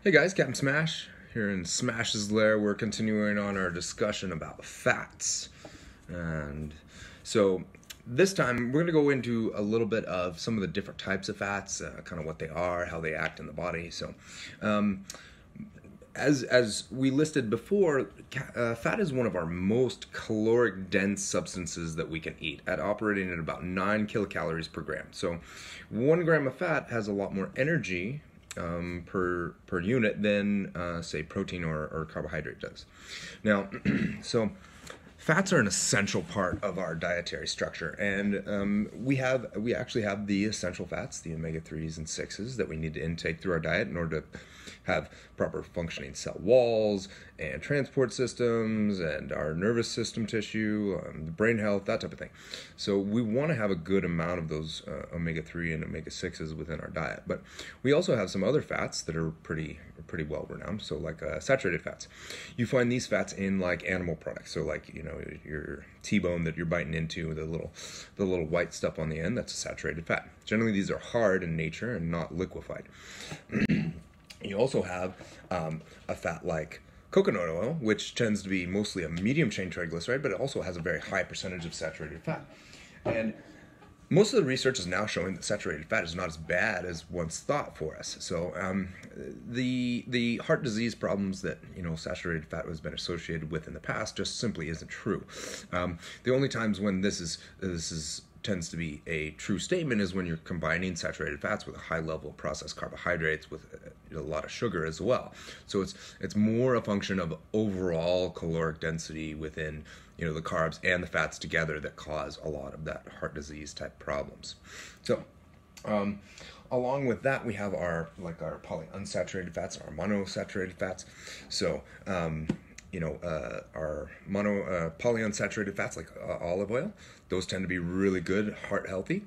Hey guys, Captain Smash here in Smash's Lair. We're continuing on our discussion about fats. And so this time we're going to go into a little bit of some of the different types of fats, kind of what they are, how they act in the body. So as we listed before, fat is one of our most caloric dense substances that we can eat, at operating at about 9 kilocalories per gram. So 1 gram of fat has a lot more energy per unit than say protein or carbohydrate does. Now, so fats are an essential part of our dietary structure, and we actually have the essential fats, the omega-3s and 6s that we need to intake through our diet in order to have proper functioning cell walls and transport systems and our nervous system tissue, the brain health, that type of thing. So we want to have a good amount of those omega-3 and omega-6s within our diet. But we also have some other fats that are pretty well renowned. So like saturated fats. You find these fats in like animal products. So like, you know, your T-bone that you're biting into, the little white stuff on the end, that's a saturated fat. Generally these are hard in nature and not liquefied. You also have a fat like coconut oil, which tends to be mostly a medium chain triglyceride, but it also has a very high percentage of saturated fat. And most of the research is now showing that saturated fat is not as bad as once thought for us. So the heart disease problems that saturated fat has been associated with in the past just simply isn't true. The only times when this tends to be a true statement is when you're combining saturated fats with a high level of processed carbohydrates with a lot of sugar as well. So it's more a function of overall caloric density within the carbs and the fats together that cause a lot of that heart disease type problems. So along with that, we have our polyunsaturated fats, our monosaturated fats. So our polyunsaturated fats like olive oil, those tend to be really good, heart healthy.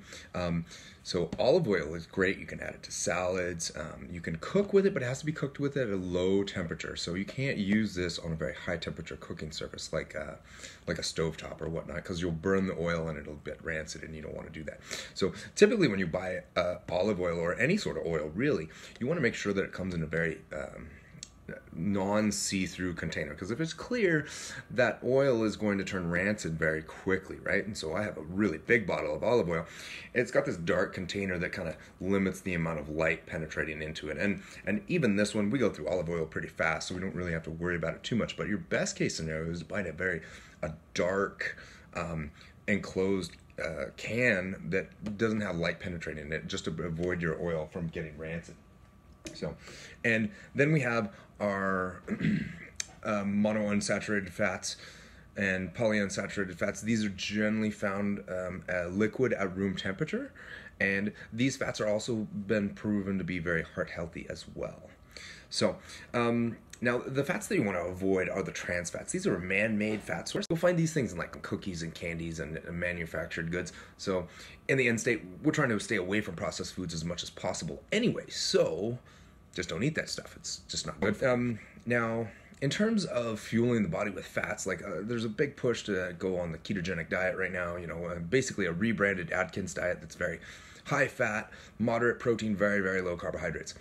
So olive oil is great. You can add it to salads. You can cook with it, but it has to be cooked with it at a low temperature. So you can't use this on a very high temperature cooking surface like a stovetop or whatnot, because you'll burn the oil and it'll get rancid, and you don't want to do that. So typically when you buy olive oil or any sort of oil, really, you want to make sure that it comes in a very non-see-through container, because if it's clear, that oil is going to turn rancid very quickly, right? And so I have a really big bottle of olive oil. It's got this dark container that kind of limits the amount of light penetrating into it, and even this one, we go through olive oil pretty fast, so we don't really have to worry about it too much. But your best case scenario is to buy a dark enclosed can that doesn't have light penetrating in it, just to avoid your oil from getting rancid. So, and then we have our monounsaturated fats and polyunsaturated fats. These are generally found liquid at room temperature, and these fats are also been proven to be very heart healthy as well. So now the fats that you want to avoid are the trans fats. These are man-made fat sources. You'll find these things in like cookies and candies and manufactured goods. So in the end state, we're trying to stay away from processed foods as much as possible anyway. So just don't eat that stuff. It's just not good. Now, in terms of fueling the body with fats, there's a big push to go on the ketogenic diet right now. Basically a rebranded Atkins diet that's very high fat, moderate protein, very, very low carbohydrates.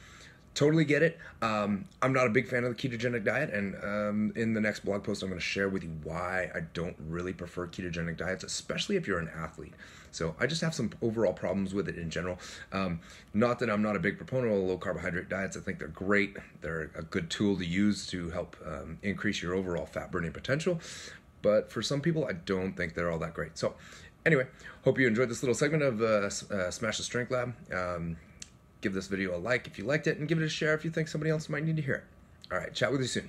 Totally get it. I'm not a big fan of the ketogenic diet, and in the next blog post I'm going to share with you why I don't really prefer ketogenic diets, especially if you're an athlete. So I just have some overall problems with it in general. Not that I'm not a big proponent of low carbohydrate diets. I think they're great. They're a good tool to use to help increase your overall fat burning potential. But for some people, I don't think they're all that great. So anyway, hope you enjoyed this little segment of Smash the Strength Lab. Give this video a like if you liked it, and give it a share if you think somebody else might need to hear it. All right, chat with you soon.